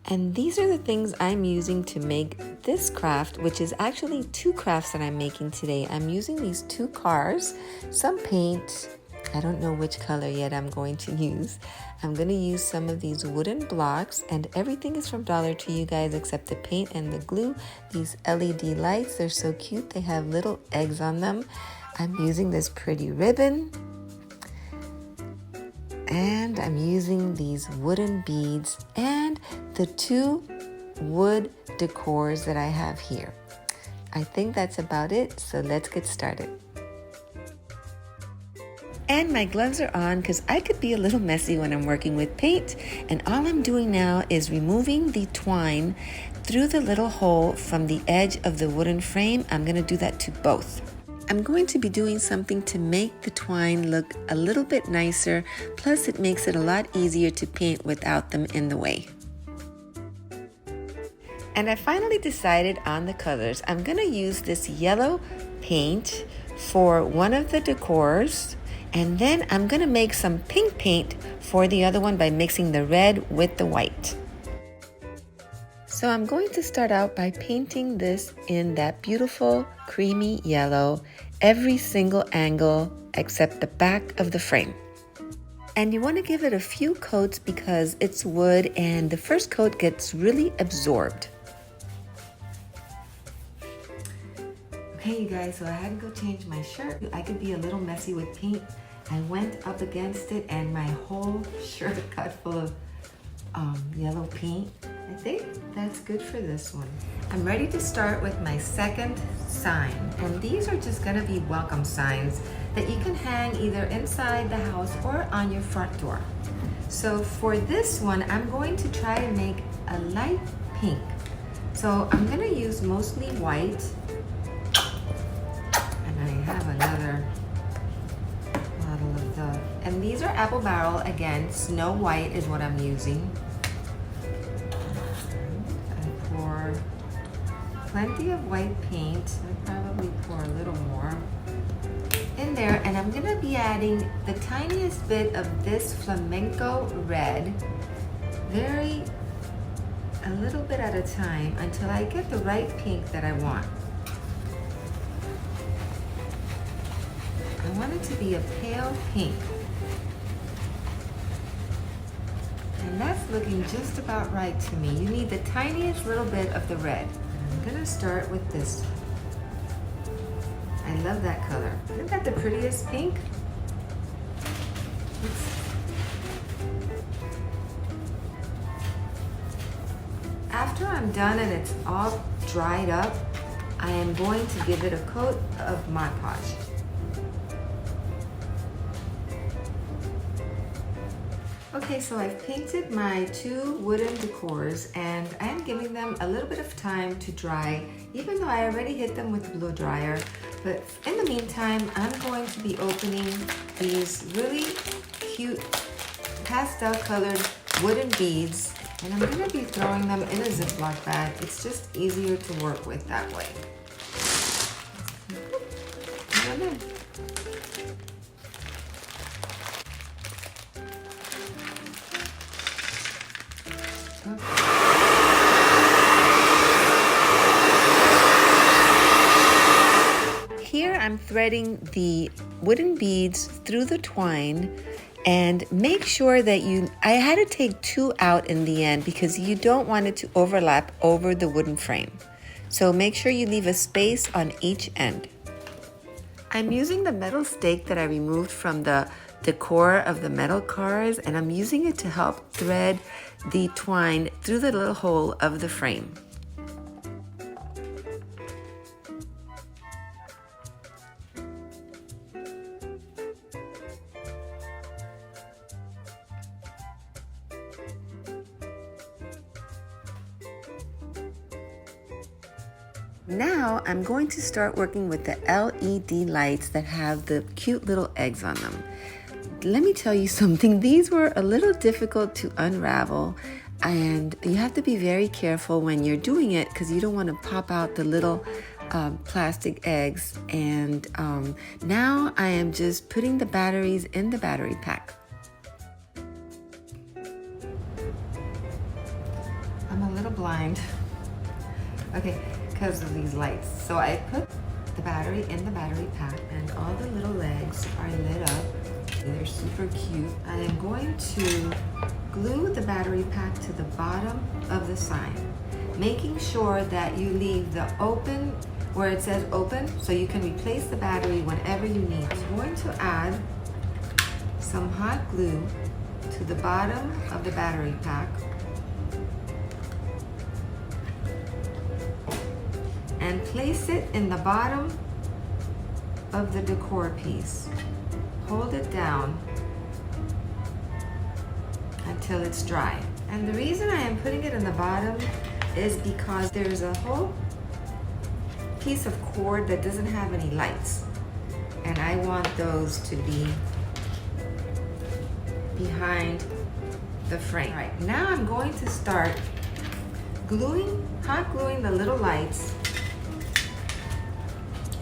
And these are the things I'm using to make this craft, which is actually two crafts that I'm making today. I'm using these two cars, some paint. I don't know which color yet I'm going to use. I'm going to use some of these wooden blocks, and everything is from Dollar Tree, you guys, except the paint and the glue. These LED lights, they're so cute. They have little eggs on them. I'm using this pretty ribbon. And I'm using these wooden beads and the two wood decors that I have here. I think that's about it, so let's get started. And my gloves are on because I could be a little messy when I'm working with paint. And all I'm doing now is removing the twine through the little hole from the edge of the wooden frame. I'm going to do that to both. I'm going to be doing something to make the twine look a little bit nicer, plus it makes it a lot easier to paint without them in the way. And I finally decided on the colors. I'm going to use this yellow paint for one of the decors, and then I'm going to make some pink paint for the other one by mixing the red with the white. So I'm going to start out by painting this in that beautiful creamy yellow, every single angle except the back of the frame. And you want to give it a few coats because it's wood and the first coat gets really absorbed. Okay, you guys, so I had to go change my shirt. I could be a little messy with paint. I went up against it and my whole shirt got full of yellow paint. I think that's good for this one. I'm ready to start with my second sign, and these are just gonna be welcome signs that you can hang either inside the house or on your front door. So for this one, I'm going to try to make a light pink. So I'm gonna use mostly white, and I have another bottle of the, and these are Apple Barrel, again, Snow White is what I'm using. Plenty of white paint. I'll probably pour a little more in there, and I'm gonna be adding the tiniest bit of this flamenco red, a little bit at a time until I get the right pink that I want. I want it to be a pale pink. And that's looking just about right to me. You need the tiniest little bit of the red. I'm gonna start with this. I love that color. Isn't that the prettiest pink? After I'm done and it's all dried up, I am going to give it a coat of Mod Podge. Okay, so I've painted my two wooden decors and I am giving them a little bit of time to dry, even though I already hit them with the blow dryer. But in the meantime, I'm going to be opening these really cute pastel colored wooden beads, and I'm going to be throwing them in a Ziploc bag. It's just easier to work with that way. Put them in. Here I'm threading the wooden beads through the twine, and make sure that I had to take two out in the end because you don't want it to overlap over the wooden frame. So make sure you leave a space on each end. I'm using the metal stake that I removed from the decor of the metal cars, and I'm using it to help thread the twine through the little hole of the frame. Now I'm going to start working with the LED lights that have the cute little eggs on them. Let me tell you something, these were a little difficult to unravel, and you have to be very careful when you're doing it because you don't want to pop out the little plastic eggs. And now I am just putting the batteries in the battery pack. I'm blind. Okay, because of these lights. So I put the battery in the battery pack and all the little legs are lit up. They're super cute. I am going to glue the battery pack to the bottom of the sign, making sure that you leave the open where it says open so you can replace the battery whenever you need. I'm going to add some hot glue to the bottom of the battery pack and place it in the bottom of the decor piece. Hold it down until it's dry. And the reason I am putting it in the bottom is because there's a whole piece of cord that doesn't have any lights. And I want those to be behind the frame. All right, now I'm going to start hot gluing the little lights.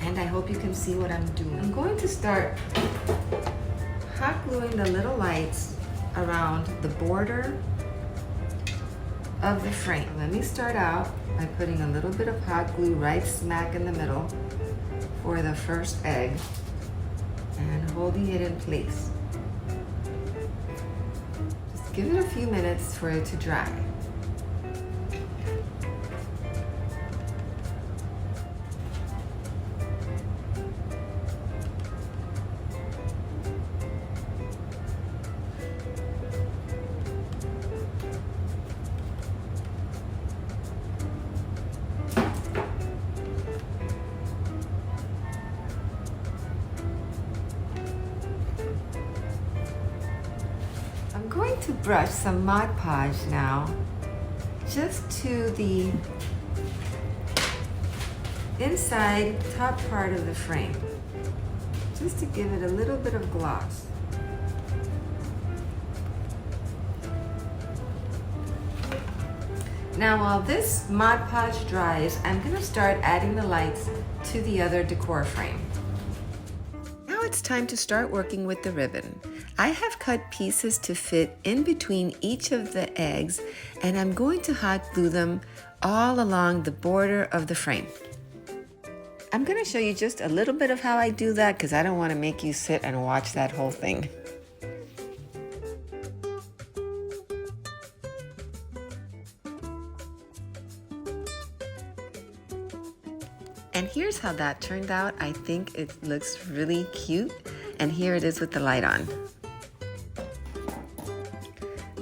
And I hope you can see what I'm doing. I'm going to start hot gluing the little lights around the border of the frame. Let me start out by putting a little bit of hot glue right smack in the middle for the first egg and holding it in place. Just give it a few minutes for it to dry. I'm going to brush some Mod Podge now, just to the inside top part of the frame, just to give it a little bit of gloss. Now while this Mod Podge dries, I'm going to start adding the lights to the other decor frame. Now it's time to start working with the ribbon. I have cut pieces to fit in between each of the eggs, and I'm going to hot glue them all along the border of the frame. I'm going to show you just a little bit of how I do that because I don't want to make you sit and watch that whole thing. And here's how that turned out. I think it looks really cute. And here it is with the light on.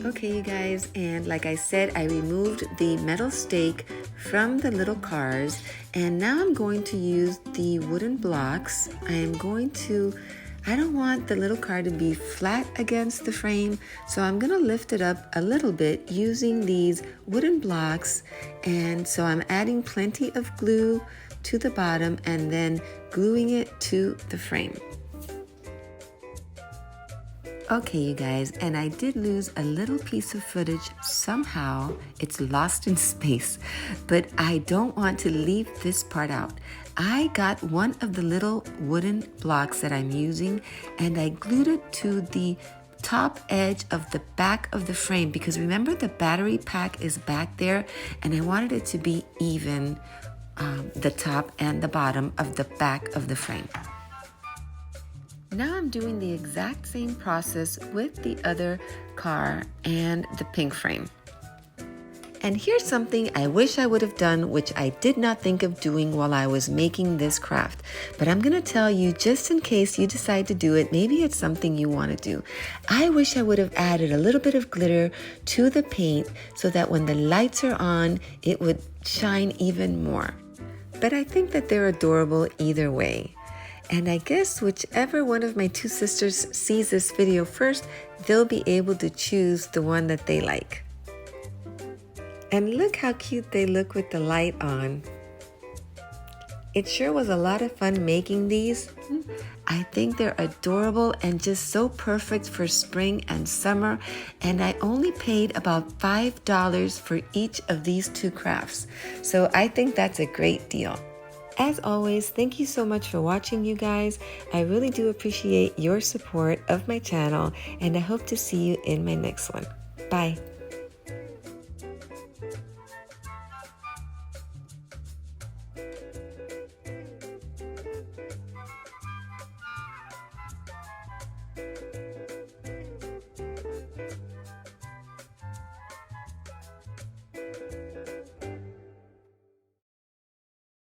Okay, you guys, and like I said, I removed the metal stake from the little cars, and now I'm going to use the wooden blocks. I don't want the little car to be flat against the frame, so I'm gonna lift it up a little bit using these wooden blocks. And so I'm adding plenty of glue to the bottom and then gluing it to the frame. Okay, you guys, and I did lose a little piece of footage somehow. It's lost in space, but I don't want to leave this part out. I got one of the little wooden blocks that I'm using and I glued it to the top edge of the back of the frame because remember the battery pack is back there and I wanted it to be even, the top and the bottom of the back of the frame. Now I'm doing the exact same process with the other car and the pink frame. And here's something I wish I would have done, which I did not think of doing while I was making this craft. But I'm gonna tell you, just in case you decide to do it, maybe it's something you wanna do. I wish I would have added a little bit of glitter to the paint so that when the lights are on, it would shine even more. But I think that they're adorable either way. And I guess whichever one of my two sisters sees this video first, they'll be able to choose the one that they like. And look how cute they look with the light on. It sure was a lot of fun making these. I think they're adorable and just so perfect for spring and summer. And I only paid about $5 for each of these two crafts. So I think that's a great deal. As always, thank you so much for watching, you guys. I really do appreciate your support of my channel, and I hope to see you in my next one. Bye.